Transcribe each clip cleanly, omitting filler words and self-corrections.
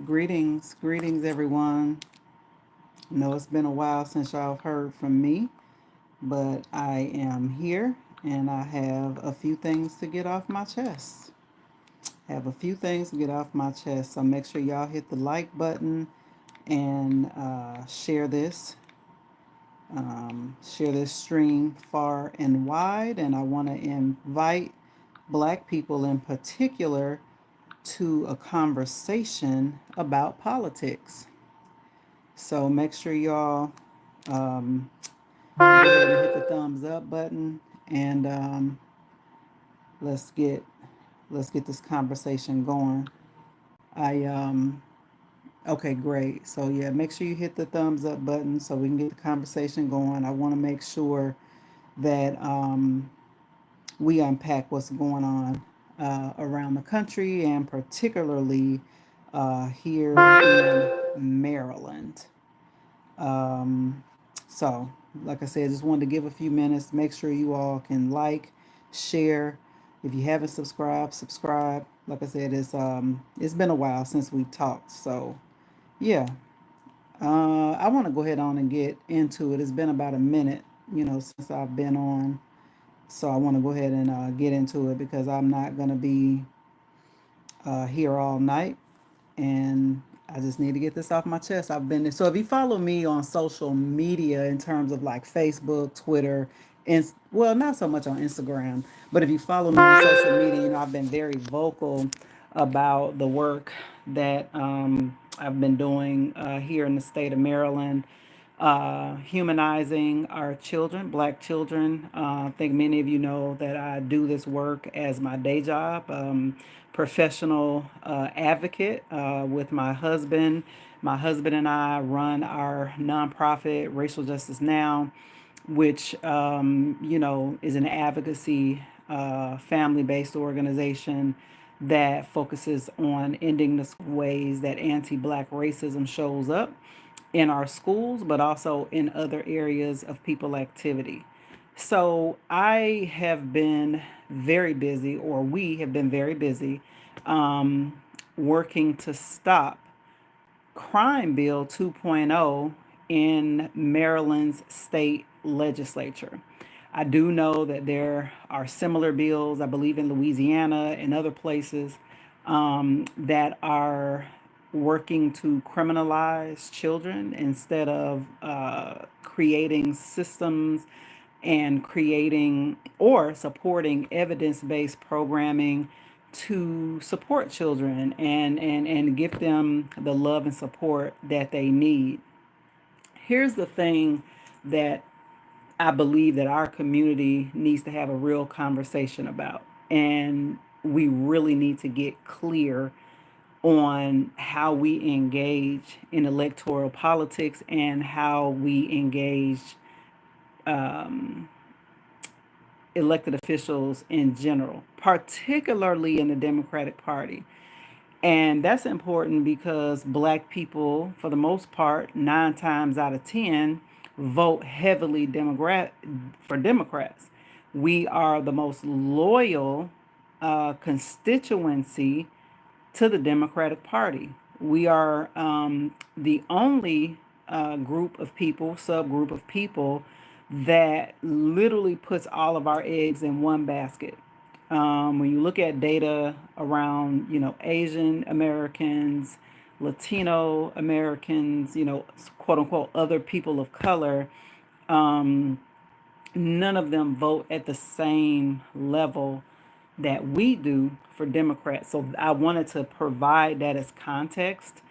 Greetings, everyone. I know it's been a while since y'all have heard from me, but I am here and I have a few things to get off my chest. So make sure y'all hit the like button and share this stream far and wide. And I want to invite Black people in particular to a conversation about politics. So make sure y'all um, go ahead and hit the thumbs up button, and let's get let's get this conversation going. I Okay, great. So yeah, make sure you hit the thumbs up button so we can get the conversation going. I want to make sure that we unpack what's going on around the country and particularly here in Maryland. Um, so, like I said, just wanted to give a few minutes. Make sure you all can like, share. If you haven't subscribed, subscribe. Like I said, it's been a while since we talked. So, yeah, I want to go ahead on and get into it. It's been about a minute, since I've been on. So I want to go ahead and get into it because I'm not going to be here all night, and I just need to get this off my chest. So if you follow me on social media in terms of like Facebook, Twitter, and well, not so much on Instagram, but if you follow me on social media, I've been very vocal about the work that I've been doing here in the state of Maryland, humanizing our children, Black children. I think many of you know that I do this work as my day job, professional advocate with my husband. My husband and I run our nonprofit, Racial Justice Now, which is an advocacy family-based organization that focuses on ending the ways that anti-Black racism shows up in our schools, but also in other areas of people activity. So I have been very busy, or we have been very busy, working to stop Crime Bill 2.0 in Maryland's state legislature. I do know that there are similar bills, I believe in Louisiana and other places, that are working to criminalize children instead of creating systems and creating or supporting evidence-based programming to support children and give them the love and support that they need. Here's the thing that I believe that our community needs to have a real conversation about. And we really need to get clear on how we engage in electoral politics and how we engage um, elected officials in general, particularly in the Democratic Party. And that's important because Black people, for the most part, 9 times out of 10, vote heavily for Democrats. We are the most loyal constituency to the Democratic Party. We are the only subgroup of people that literally puts all of our eggs in one basket. When you look at data around, Asian Americans, Latino Americans, quote unquote, other people of color, um, none of them vote at the same level that we do for Democrats. So I wanted to provide that as context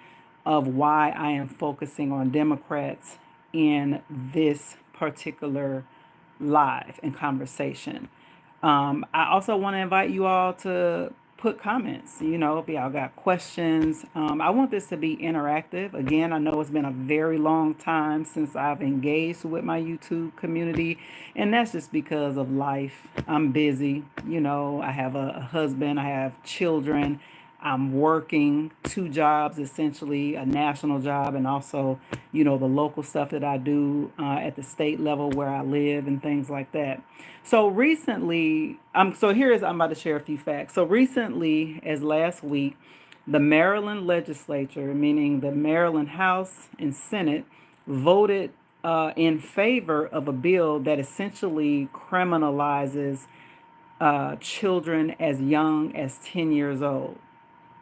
of why I am focusing on Democrats in this particular live and conversation. I also want to invite you all to put comments. If y'all got questions, I want this to be interactive. Again, I know it's been a very long time since I've engaged with my YouTube community, and that's just because of life. I'm busy. I have a husband, I have children. I'm working 2 jobs, essentially a national job and also, the local stuff that I do at the state level where I live and things like that. So recently, I'm about to share a few facts. So recently, as last week, The Maryland legislature, meaning the Maryland House and Senate, voted in favor of a bill that essentially criminalizes children as young as 10 years old.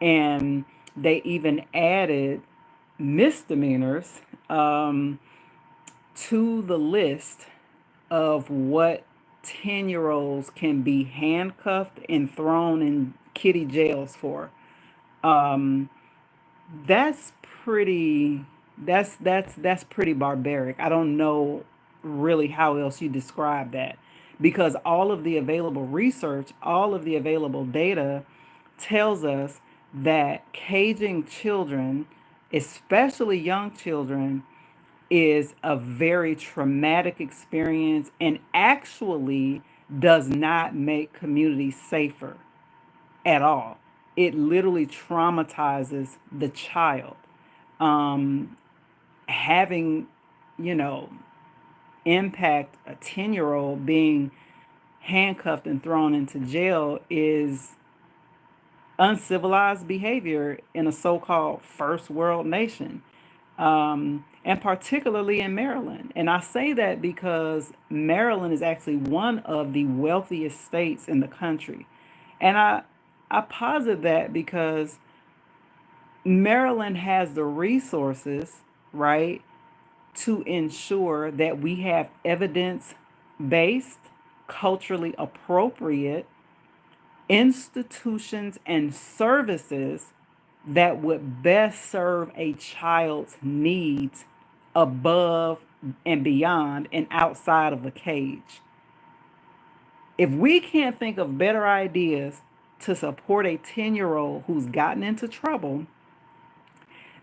And they even added misdemeanors to the list of what 10-year-olds can be handcuffed and thrown in kitty jails for. Um, that's pretty that's pretty barbaric. I don't know really how else you describe that, because all of the available research, all of the available data tells us that caging children, especially young children, is a very traumatic experience and actually does not make communities safer at all. It literally traumatizes the child. Um, Having, you know, impact a 10-year-old being handcuffed and thrown into jail is uncivilized behavior in a so called first world nation, and particularly in Maryland. And I say that because Maryland is actually one of the wealthiest states in the country. And I posit that because Maryland has the resources, right, to ensure that we have evidence based, culturally appropriate institutions and services that would best serve a child's needs above and beyond and outside of a cage. If we can't think of better ideas to support a 10-year-old who's gotten into trouble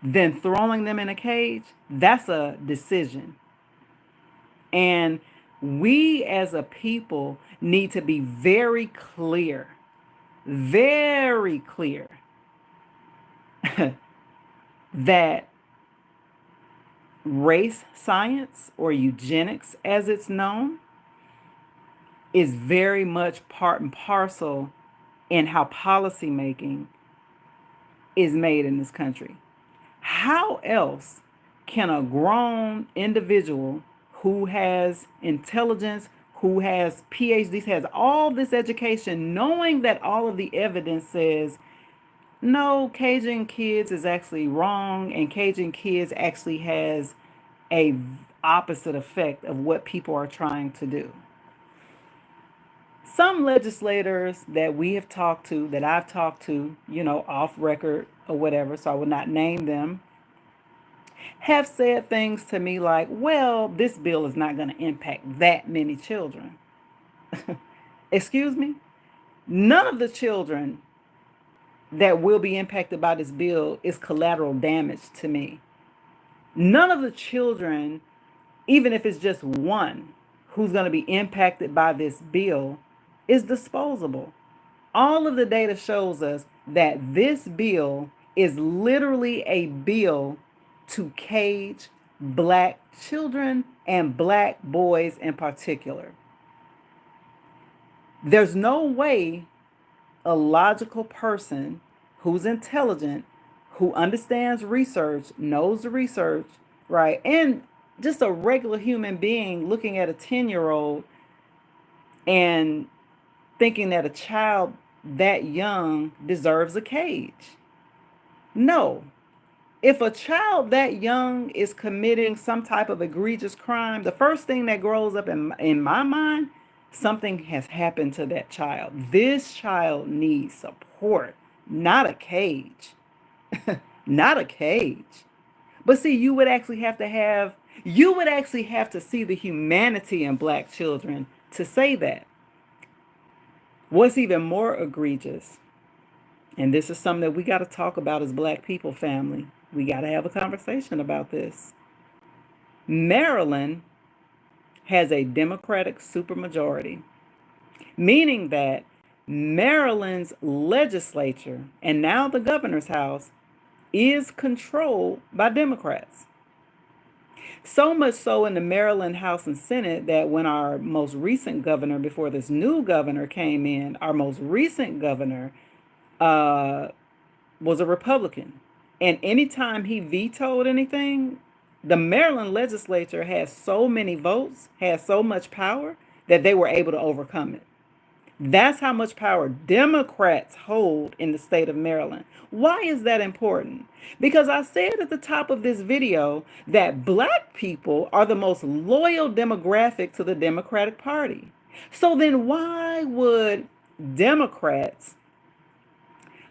than throwing them in a cage, that's a decision. And we as a people need to be very clear that race science, or eugenics as it's known, is very much part and parcel in how policymaking is made in this country. How else can a grown individual who has intelligence, who has PhDs, has all this education, knowing that all of the evidence says no, caging kids is actually wrong, and caging kids actually has a opposite effect of what people are trying to do? Some legislators that we have talked to, that I've talked to, off record or whatever, so I will not name them, have said things to me like, well, this bill is not going to impact that many children. Excuse me? None of the children that will be impacted by this bill is collateral damage to me. None of the children, even if it's just one who's going to be impacted by this bill, is disposable. All of the data shows us that this bill is literally a bill to cage Black children and Black boys in particular. There's no way a logical person who's intelligent, who understands research, knows the research, right? And just a regular human being looking at a 10-year-old and thinking that a child that young deserves a cage. No. If a child that young is committing some type of egregious crime, the first thing that grows up in my mind, something has happened to that child. This child needs support, not a cage. Not a cage. But see, you would actually have to see the humanity in Black children to say that. What's even more egregious, and this is something that we got to talk about as Black people, family. We got to have a conversation about this. Maryland has a Democratic supermajority, meaning that Maryland's legislature and now the governor's house is controlled by Democrats. So much so in the Maryland House and Senate that when our most recent governor, before this new governor came in, our most recent governor was a Republican. And anytime he vetoed anything, the Maryland legislature has so many votes, has so much power that they were able to overcome it. That's how much power Democrats hold in the state of Maryland. Why is that important? Because I said at the top of this video that black people are the most loyal demographic to the Democratic Party. So then why would Democrats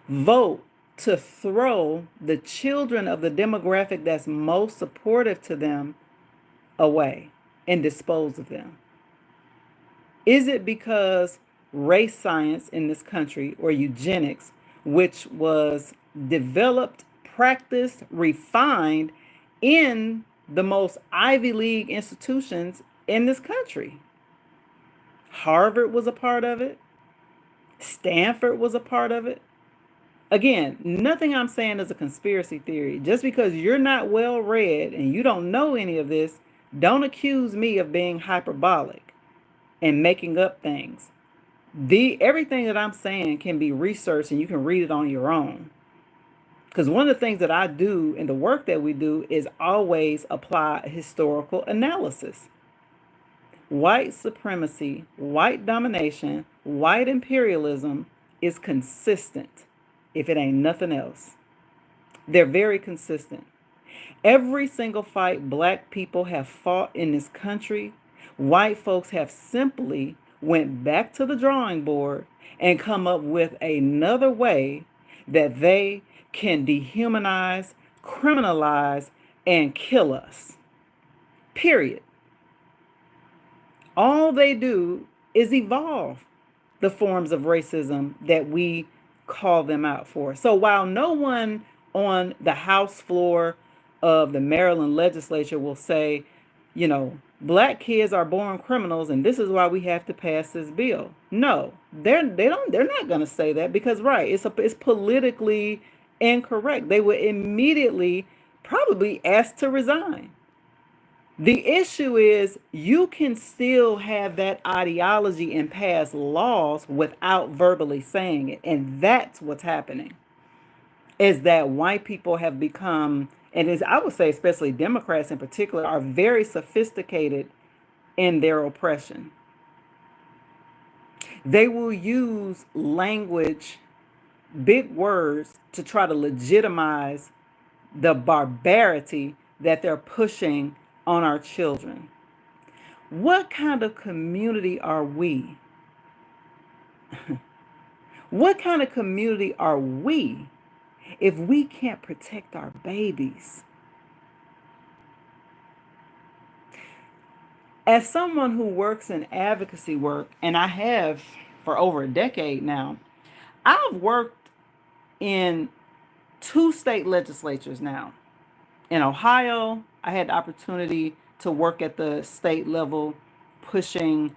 vote to throw the children of the demographic that's most supportive to them away and dispose of them? Is it because race science in this country, or eugenics, which was developed, practiced, refined in the most Ivy League institutions in this country? Harvard was a part of it. Stanford was a part of it. Again, nothing I'm saying is a conspiracy theory. Just because you're not well read and you don't know any of this, don't accuse me of being hyperbolic and making up things. Everything that I'm saying can be researched and you can read it on your own. Because one of the things that I do in the work that we do is always apply a historical analysis. White supremacy, white domination, white imperialism is consistent if it ain't nothing else. They're very consistent. Every single fight black people have fought in this country, white folks have simply went back to the drawing board and come up with another way that they can dehumanize, criminalize, and kill us. Period. All they do is evolve the forms of racism that we call them out for. So while no one on the House floor of the Maryland legislature will say, black kids are born criminals and this is why we have to pass this bill. No, they're not going to say that because it's politically incorrect. They would immediately probably ask to resign. The issue is you can still have that ideology and pass laws without verbally saying it. And that's what's happening, is that white people have become, and I would say especially Democrats in particular, are very sophisticated in their oppression. They will use language, big words, to try to legitimize the barbarity that they're pushing on our children. What kind of community are we? What kind of community are we if we can't protect our babies? As someone who works in advocacy work, and I have for over a decade now, I've worked in 2 state legislatures now. In Ohio, I had the opportunity to work at the state level, pushing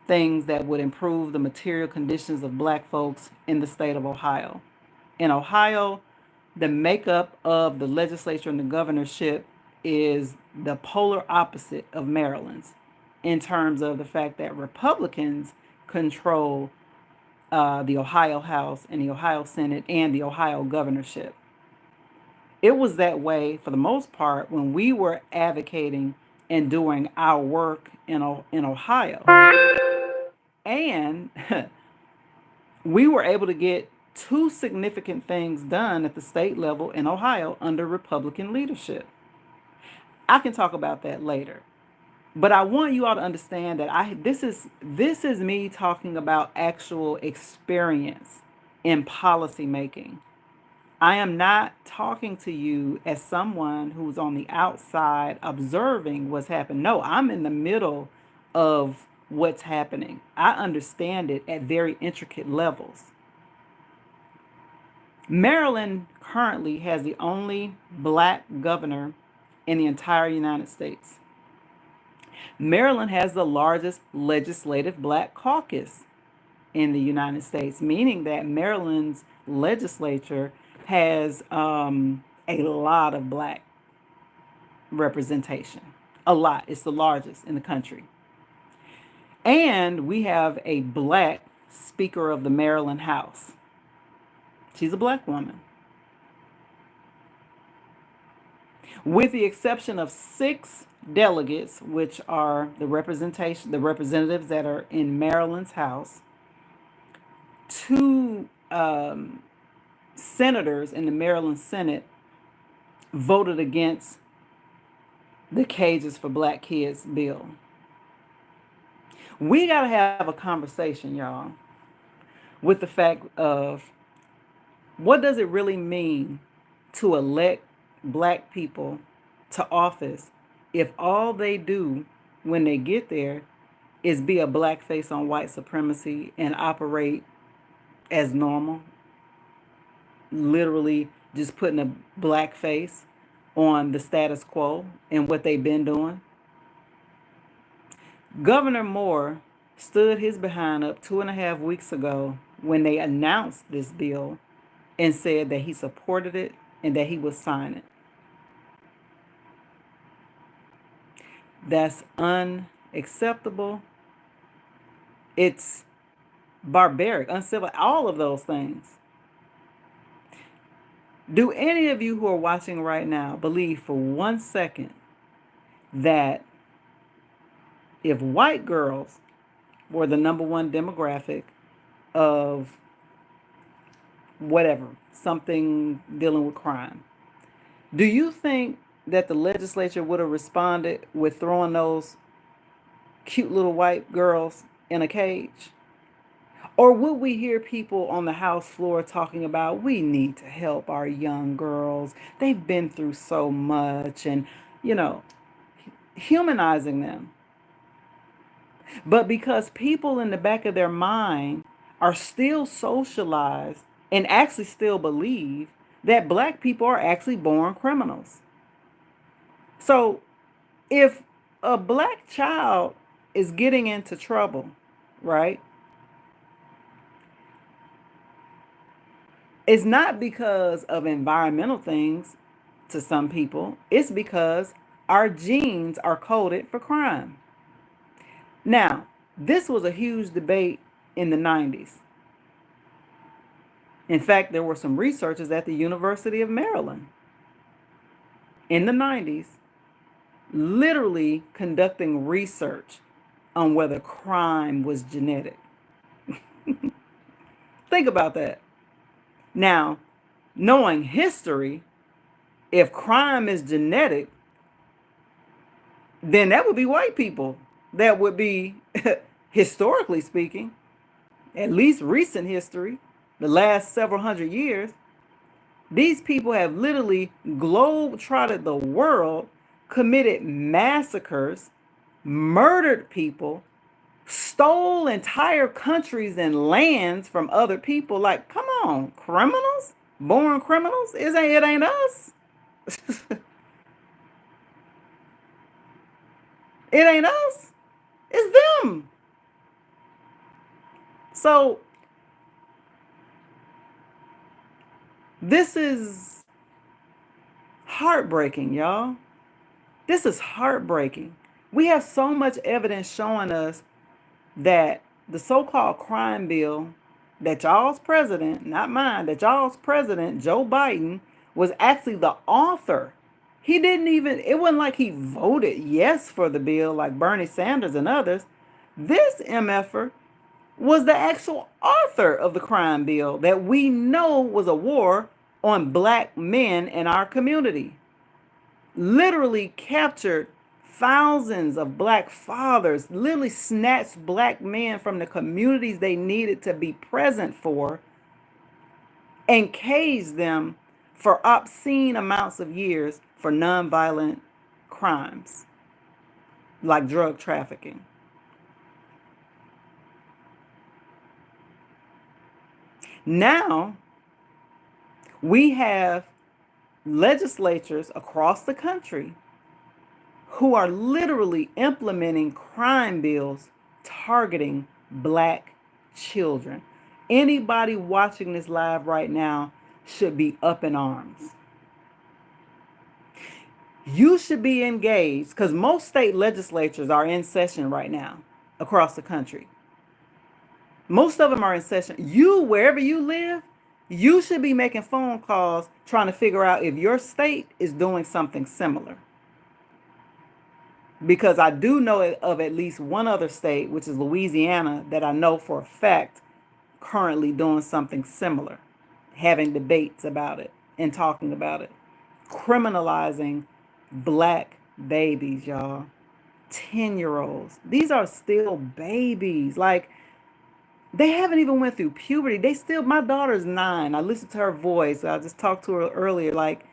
things that would improve the material conditions of black folks in the state of Ohio. In Ohio, the makeup of the legislature and the governorship is the polar opposite of Maryland's in terms of the fact that Republicans control the Ohio House and the Ohio Senate and the Ohio governorship. It was that way for the most part when we were advocating and doing our work in Ohio. And we were able to get 2 significant things done at the state level in Ohio under Republican leadership. I can talk about that later. But I want you all to understand that this is me talking about actual experience in policy making. I am not talking to you as someone who's on the outside observing what's happening. No, I'm in the middle of what's happening. I understand it at very intricate levels. Maryland currently has the only black governor in the entire United States. Maryland has the largest legislative black caucus in the United States, meaning that Maryland's legislature has a lot of black representation. A lot. It's the largest in the country. And we have a black Speaker of the Maryland House. She's a black woman. With the exception of 6 delegates, which are the representatives that are in Maryland's House, 2 senators in the Maryland Senate voted against the Cages for Black Kids bill. We got to have a conversation, y'all, with the fact of what does it really mean to elect black people to office if all they do when they get there is be a black face on white supremacy and operate as normal, literally just putting a black face on the status quo and what they've been doing. Governor Moore stood his behind up 2.5 weeks ago when they announced this bill and said that he supported it and that he would sign it. That's unacceptable. It's barbaric, uncivil, all of those things. Do any of you who are watching right now believe for 1 second that if white girls were the number one demographic of whatever, something dealing with crime, do you think that the legislature would have responded with throwing those cute little white girls in a cage? Or would we hear people on the House floor talking about we need to help our young girls? They've been through so much and, you know, humanizing them. But because people in the back of their mind are still socialized and actually still believe that black people are actually born criminals. So if a black child is getting into trouble, right? It's not because of environmental things to some people. It's because our genes are coded for crime. Now, this was a huge debate in the 90s. In fact, there were some researchers at the University of Maryland in the 90s literally conducting research on whether crime was genetic. Think about that. Now, knowing history, if crime is genetic, then that would be white people. That would be, historically speaking, at least recent history, the last several hundred years, these people have literally globe-trotted the world, committed massacres, murdered people, stole entire countries and lands from other people. Like, come on, criminals? Born criminals? It ain't us. It ain't us. It's them. So this is heartbreaking, y'all. This is heartbreaking. We have so much evidence showing us that the so-called crime bill that y'all's president, not mine, that y'all's president, Joe Biden, was actually the author. He didn't even, it wasn't like he voted yes for the bill like Bernie Sanders and others. This MFer was the actual author of the crime bill that we know was a war on black men in our community. Literally captured thousands of black fathers, literally snatched black men from the communities they needed to be present for and caged them for obscene amounts of years for nonviolent crimes like drug trafficking. Now, we have legislatures across the country who are literally implementing crime bills targeting black children. Anybody watching this live right now should be up in arms. You should be engaged because most state legislatures are in session right now across the country. Most of them are in session. You, wherever you live, You should be making phone calls trying to figure out if your state is doing something similar. Because I do know of at least one other state, which is Louisiana, that I know for a fact currently doing something similar, having debates about it and talking about it, criminalizing black babies, y'all. 10-year-olds. These are still babies. Like, they haven't even went through puberty. They still, my daughter's 9. I listened to her voice. I just talked to her earlier. Like,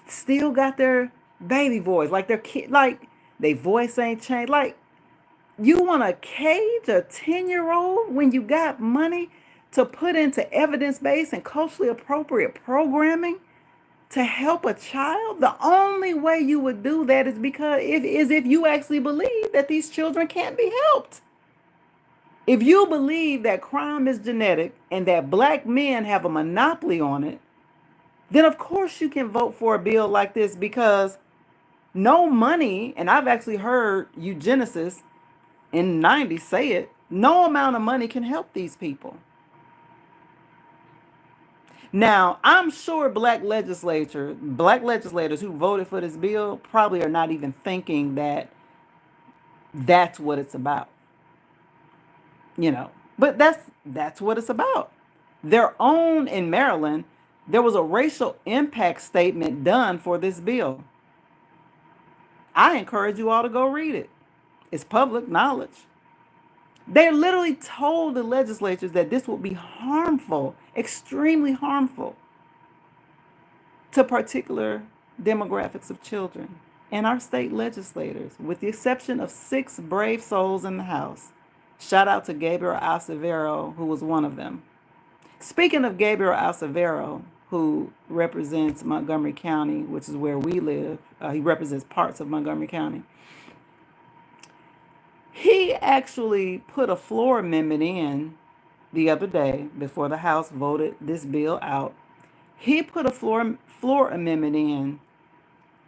still got their baby voice. Like, their kid, like, their voice ain't changed. Like, you want to cage a 10-year-old when you got money to put into evidence-based and culturally appropriate programming to help a child? The only way you would do that is if you actually believe that these children can't be helped. If you believe that crime is genetic and that black men have a monopoly on it, then of course you can vote for a bill like this, because no money, and I've actually heard eugenicists in the 90s say it, no amount of money can help these people. Now, I'm sure black legislators who voted for this bill probably are not even thinking that that's what it's about. But that's what it's about. Their own in Maryland, there was a racial impact statement done for this bill. I encourage you all to go read it. It's public knowledge. They literally told the legislatures that this would be harmful, extremely harmful to particular demographics of children. And our state legislators, with the exception of 6 brave souls in the House, shout out to Gabriel Alcevero, who was one of them. Speaking of Gabriel Alcevero, who represents Montgomery County, which is where we live, he represents parts of Montgomery County. He actually put a floor amendment in the other day before the House voted this bill out. He put a floor amendment in,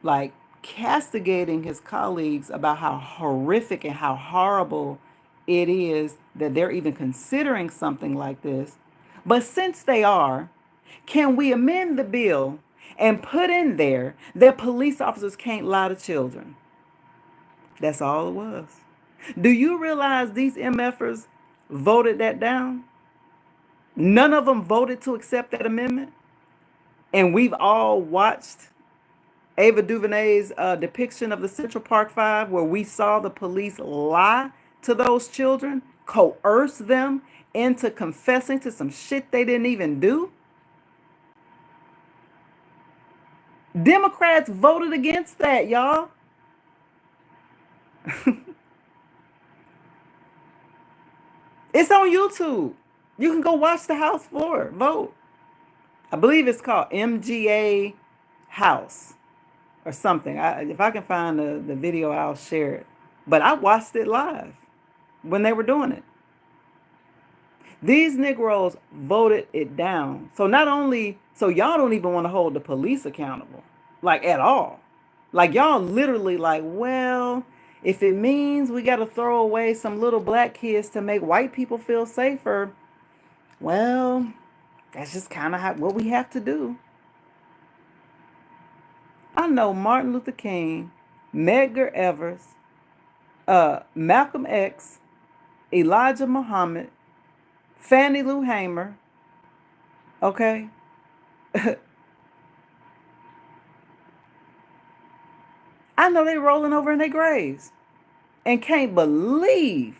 like, castigating his colleagues about how horrific and how horrible it is that they're even considering something like this. But since they are, can we amend the bill and put in there that police officers can't lie to children? That's all it was. Do you realize these MFers voted that down? None of them voted to accept that amendment. And we've all watched Ava DuVernay's depiction of the Central Park Five, where we saw the police lie to those children, coerce them into confessing to some shit they didn't even do. Democrats voted against that, y'all. It's on YouTube. You can go watch the House floor vote. I believe it's called MGA House or something. If I can find the video, I'll share it. But I watched it live when they were doing it. These Negroes voted it down. So y'all don't even want to hold the police accountable, like, at all. Like, y'all literally like, well, if it means we got to throw away some little black kids to make white people feel safer, well, that's just kind of what we have to do. I know Martin Luther King, Medgar Evers, Malcolm X, Elijah Muhammad, Fannie Lou Hamer, okay? I know they rolling over in their graves and can't believe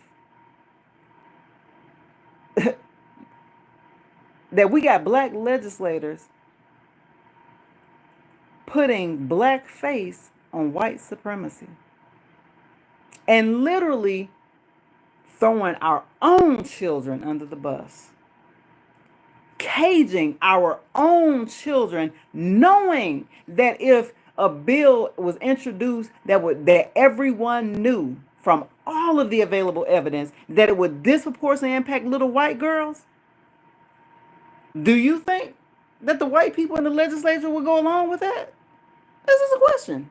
that we got black legislators putting black face on white supremacy and literally throwing our own children under the bus, caging our own children, knowing that if a bill was introduced that everyone knew from all of the available evidence that it would disproportionately impact little white girls, do you think that the white people in the legislature would go along with that? This is a question.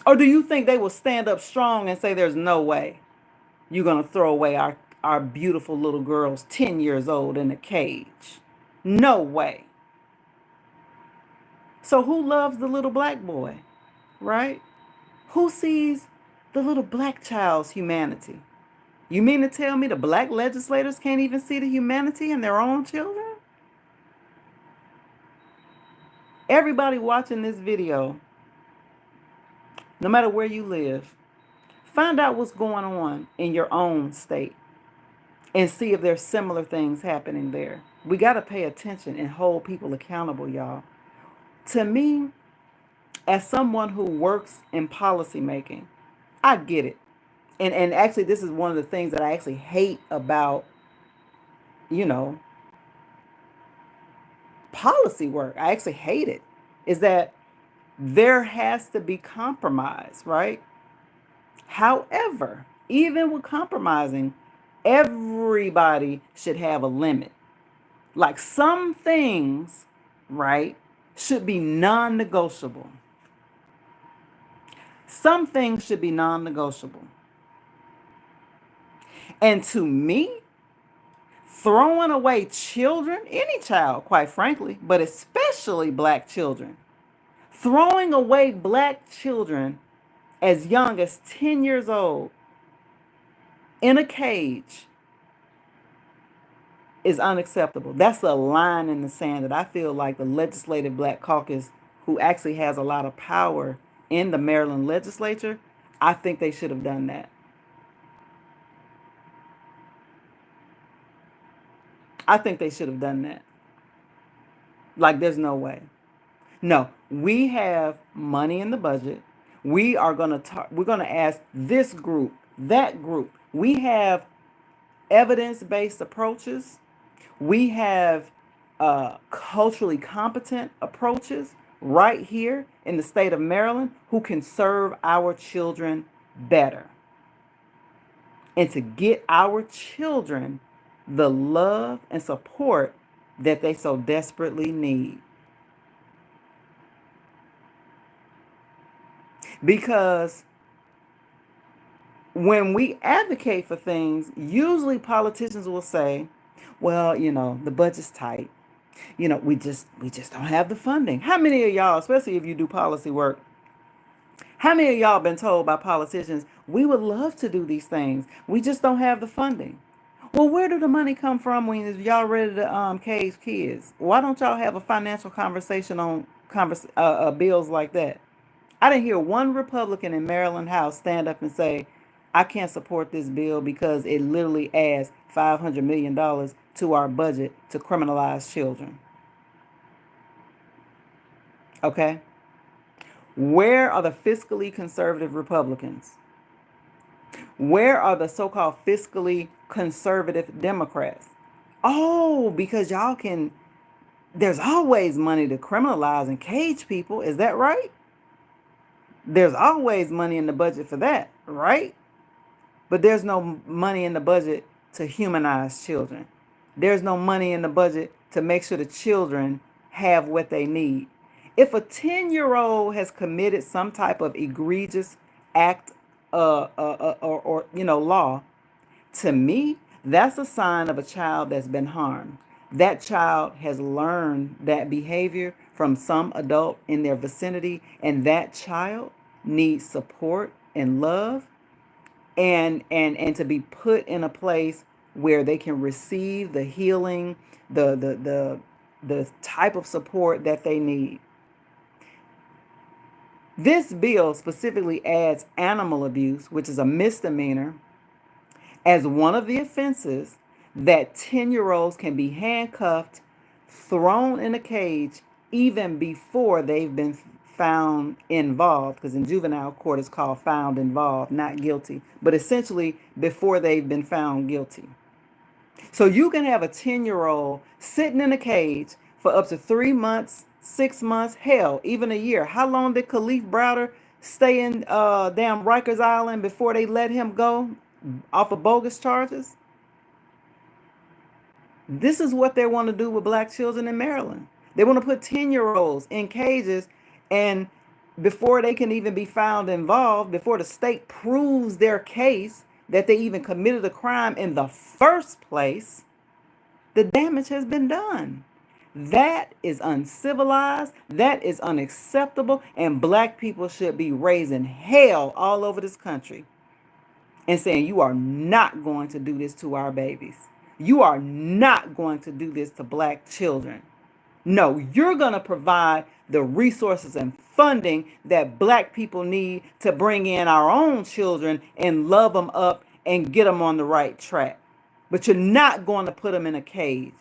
Or do you think they will stand up strong and say there's no way you're going to throw away our beautiful little girls 10 years old in a cage. No way. So who loves the little black boy, right? Who sees the little black child's humanity? You mean to tell me the black legislators can't even see the humanity in their own children? Everybody watching this video, no matter where you live, find out what's going on in your own state and see if there's similar things happening there. We got to pay attention and hold people accountable, y'all. To me, as someone who works in policy making, I get it. And actually, this is one of the things that I actually hate about, you know, policy work. I actually hate it. Is that there has to be compromise, right? However, even with compromising, everybody should have a limit. Like some things, right, should be non negotiable. Some things should be non negotiable. And to me, throwing away children, any child, quite frankly, but especially black children, throwing away black children as young as 10 years old in a cage is unacceptable. That's a line in the sand that I feel like the Legislative Black Caucus, who actually has a lot of power in the Maryland legislature, I think they should have done that. I think they should have done that. Like, there's no way. No, we have money in the budget. We're going to ask this group, that group. We have evidence-based approaches. We have culturally competent approaches right here in the state of Maryland who can serve our children better. And to get our children the love and support that they so desperately need. Because when we advocate for things, usually politicians will say, well, the budget's tight. We just don't have the funding. How many of y'all, especially if you do policy work, how many of y'all been told by politicians, we would love to do these things, we just don't have the funding? Well, where do the money come from when y'all ready to cage kids? Why don't y'all have a financial conversation on bills like that? I didn't hear one Republican in Maryland House stand up and say, I can't support this bill because it literally adds $500 million to our budget to criminalize children. Okay? Where are the fiscally conservative Republicans? Where are the so-called fiscally conservative Democrats? Oh, because there's always money to criminalize and cage people. Is that right? There's always money in the budget for that, right? But there's no money in the budget to humanize children. There's no money in the budget to make sure the children have what they need. If a 10-year-old has committed some type of egregious act or law, to me, that's a sign of a child that's been harmed. That child has learned that behavior from some adult in their vicinity, and that child needs support and love and to be put in a place where they can receive the healing, the type of support that they need. This bill specifically adds animal abuse, which is a misdemeanor, as one of the offenses that 10-year-olds can be handcuffed, thrown in a cage, even before they've been found involved, because in juvenile court it's called found involved, not guilty, but essentially before they've been found guilty. So you can have a 10-year-old sitting in a cage for up to 3 months, 6 months, hell, even a year. How long did Khalif Browder stay in damn Rikers Island before they let him go off of bogus charges? This is what they want to do with black children in Maryland. They want to put 10-year-olds in cages, and before they can even be found involved, before the state proves their case, that they even committed a crime in the first place, the damage has been done. That is uncivilized, that is unacceptable, and black people should be raising hell all over this country and saying, you are not going to do this to our babies. You are not going to do this to black children. No, you're going to provide the resources and funding that black people need to bring in our own children and love them up and get them on the right track. But you're not going to put them in a cage.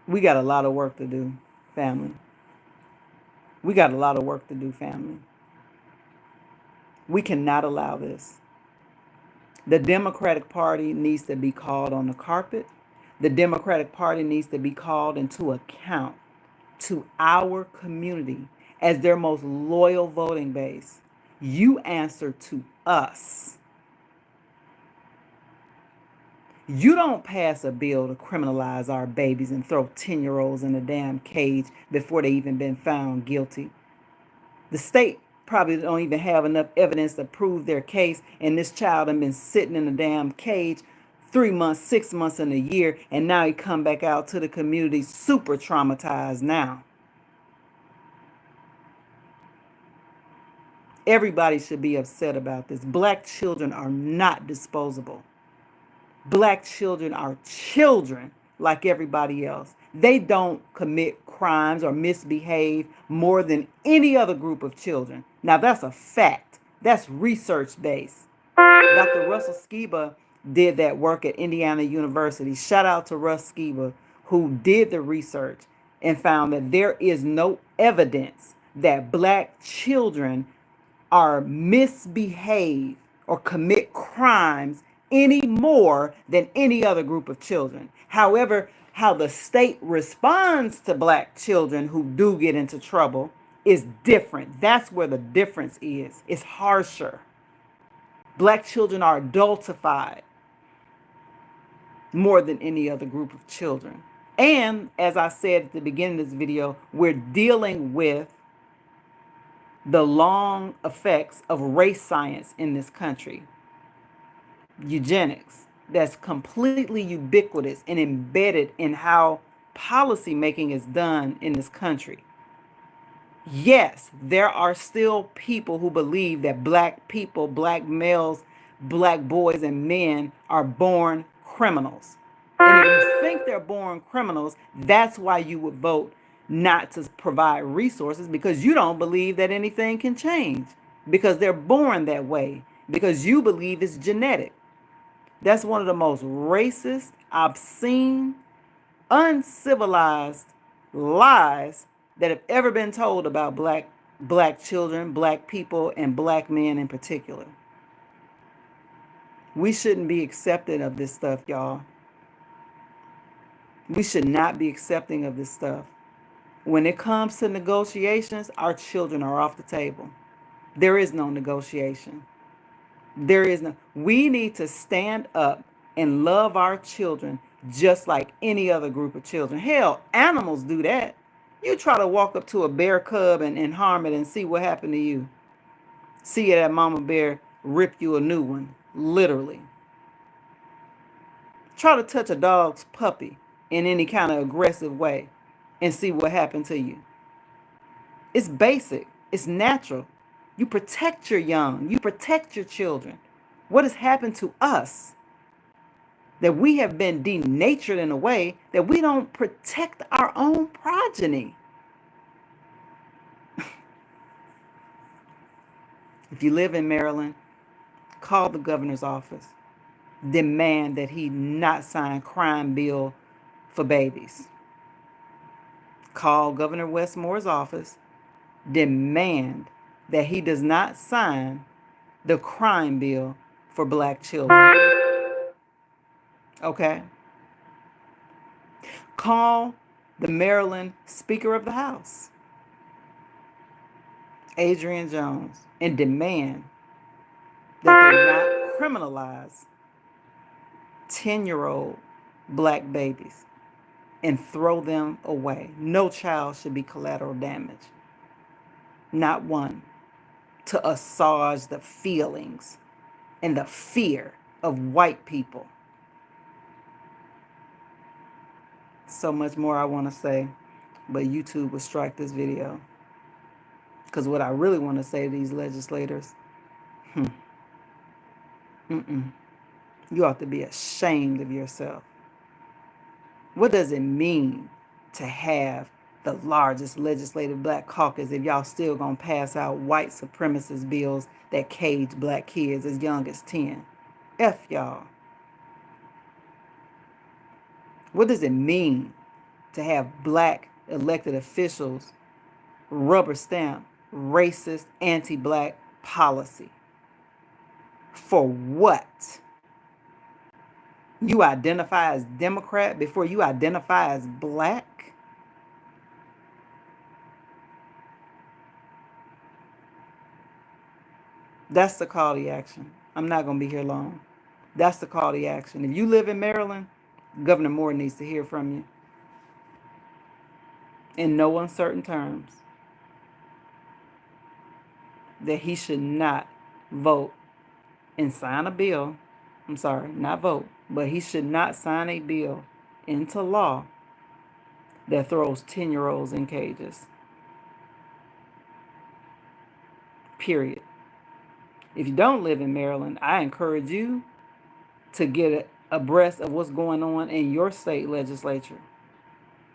We got a lot of work to do, family. We got a lot of work to do, family. We cannot allow this. The Democratic Party needs to be called on the carpet. The Democratic Party needs to be called into account to our community as their most loyal voting base. You answer to us. You don't pass a bill to criminalize our babies and throw 10-year-olds in a damn cage before they even been found guilty. The state probably don't even have enough evidence to prove their case, and this child has been sitting in a damn cage 3 months, 6 months, and a year, and now he come back out to the community super traumatized now. Everybody should be upset about this. Black children are not disposable. Black children are children like everybody else. They don't commit crimes or misbehave more than any other group of children. Now, that's a fact. That's research-based. Dr. Russell Skiba did that work at Indiana University. Shout out to Russ Skiba, who did the research and found that there is no evidence that black children are misbehave or commit crimes any more than any other group of children. However, how the state responds to black children who do get into trouble is different. That's where the difference is. It's harsher. Black children are adultified more than any other group of children. And as I said at the beginning of this video, we're dealing with the long effects of race science in this country. Eugenics, that's completely ubiquitous and embedded in how policy making is done in this country. Yes, there are still people who believe that black people, black males, black boys and men are born criminals. And if you think they're born criminals, that's why you would vote not to provide resources, because you don't believe that anything can change, because they're born that way, because you believe it's genetic. That's one of the most racist, obscene, uncivilized lies that have ever been told about black children, black people, and black men in particular. We shouldn't be accepting of this stuff, y'all. We should not be accepting of this stuff. When it comes to negotiations, our children are off the table. There is no negotiation. There is no. We need to stand up and love our children just like any other group of children. Hell, animals do that. You try to walk up to a bear cub and harm it and see what happened to you. See that mama bear rip you a new one, literally. Try to touch a dog's puppy in any kind of aggressive way and see what happened to you. It's basic. It's natural. You protect your young. You protect your children. What has happened to us? That we have been denatured in a way that we don't protect our own progeny. If you live in Maryland, call the governor's office. Demand that he not sign crime bill for babies. Call Governor Westmore's office. Demand that he does not sign the crime bill for black children. Okay? Call the Maryland Speaker of the House, Adrian Jones, and demand that they not criminalize 10-year-old black babies and throw them away. No child should be collateral damage. not one, to assuage the feelings and the fear of white people. So much more I want to say, but YouTube will strike this video. Because what I really want to say to these legislators, you ought to be ashamed of yourself. What does it mean to have the largest legislative black caucus if y'all still gonna pass out white supremacist bills that cage black kids as young as 10? F y'all. What does it mean to have black elected officials rubber stamp racist anti-black policy? For what? You identify as Democrat before you identify as black? That's the call to action. I'm not going to be here long. That's the call to action. If you live in Maryland, Governor Moore needs to hear from you in no uncertain terms that he should not vote and sign a bill. I'm sorry, not vote, but he should not sign a bill into law that throws 10-year-olds in cages. Period. If you don't live in Maryland, I encourage you to get abreast of what's going on in your state legislature.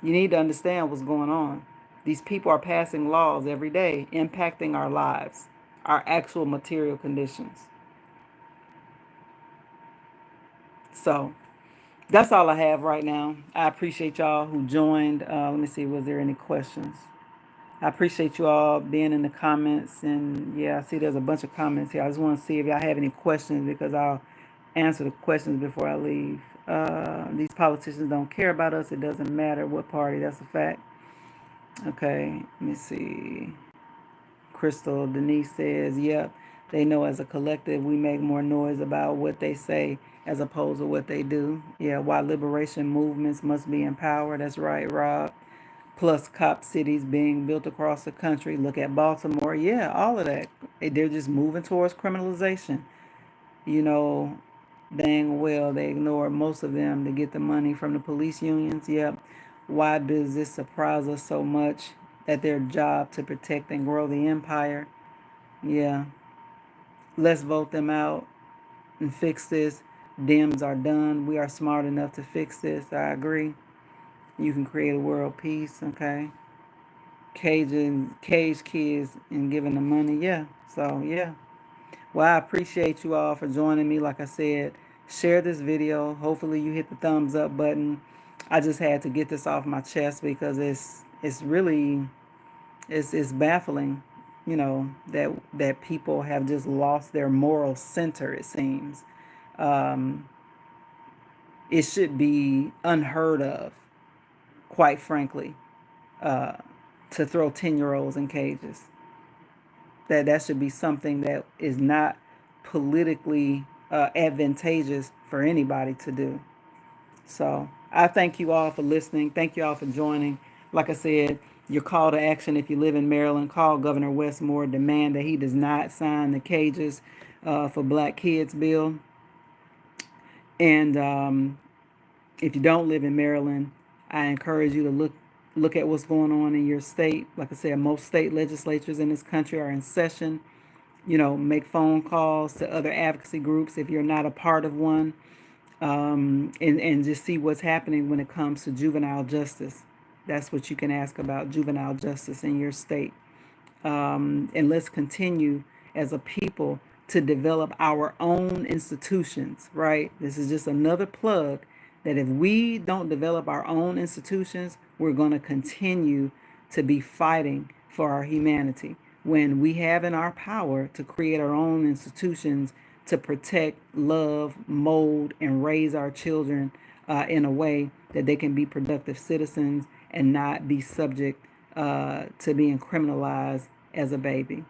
You need to understand what's going on. These people are passing laws every day, impacting our lives, our actual material conditions. So that's all I have right now. I appreciate y'all who joined. Let me see, was there any questions? I appreciate you all being in the comments. And yeah, I see there's a bunch of comments here. I just want to see if y'all have any questions because I'll answer the questions before I leave. These politicians don't care about us. It doesn't matter what party. That's a fact. Okay, let me see. Crystal Denise says, yep, they know as a collective we make more noise about what they say as opposed to what they do. Yeah, why liberation movements must be empowered. That's right, Rob. Plus cop cities being built across the country. Look at Baltimore. Yeah, all of that. They're just moving towards criminalization. You know, dang well they ignore most of them to get the money from the police unions. Yep. Why does this surprise us so much that their job to protect and grow the empire? Yeah. Let's vote them out and fix this. Dems are done. We are smart enough to fix this. I agree. You can create a world peace, okay? Cage kids and giving them money. Yeah. So yeah. Well, I appreciate you all for joining me. Like I said, share this video. Hopefully you hit the thumbs up button. I just had to get this off my chest because it's really it's baffling, you know, that people have just lost their moral center, it seems. Um, it should be unheard of, quite frankly, uh, to throw 10-year-olds in cages. That should be something that is not politically advantageous for anybody to do. So I thank you all for listening. Thank you all for joining. Like I said, your call to action if you live in Maryland, call Governor Westmore, demand that he does not sign the cages for black kids bill. And if you don't live in Maryland, I encourage you to look at what's going on in your state. Like I said, most state legislatures in this country are in session. You know, make phone calls to other advocacy groups if you're not a part of one, and just see what's happening when it comes to juvenile justice. That's what you can ask about, juvenile justice in your state. And let's continue as a people to develop our own institutions, right? This is just another plug that if we don't develop our own institutions, we're going to continue to be fighting for our humanity. When we have in our power to create our own institutions to protect, love, mold, and raise our children in a way that they can be productive citizens and not be subject to being criminalized as a baby.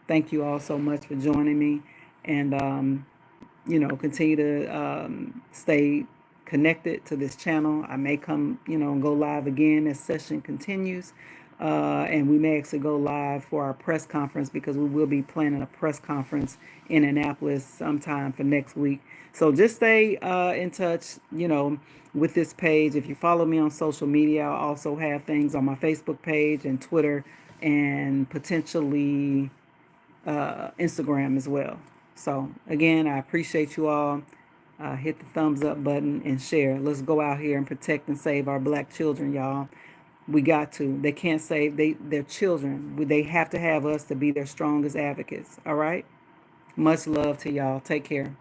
Thank you all so much for joining me, and continue to stay connected to this channel. I may come, go live again as session continues. And we may actually go live for our press conference because we will be planning a press conference in Annapolis sometime for next week. So just stay in touch, with this page. If you follow me on social media, I'll also have things on my Facebook page and Twitter and potentially Instagram as well. So again, I appreciate you all. Hit the thumbs up button and share. Let's go out here and protect and save our black children, y'all. We got to. They can't save their children. They have to have us to be their strongest advocates. All right. Much love to y'all. Take care.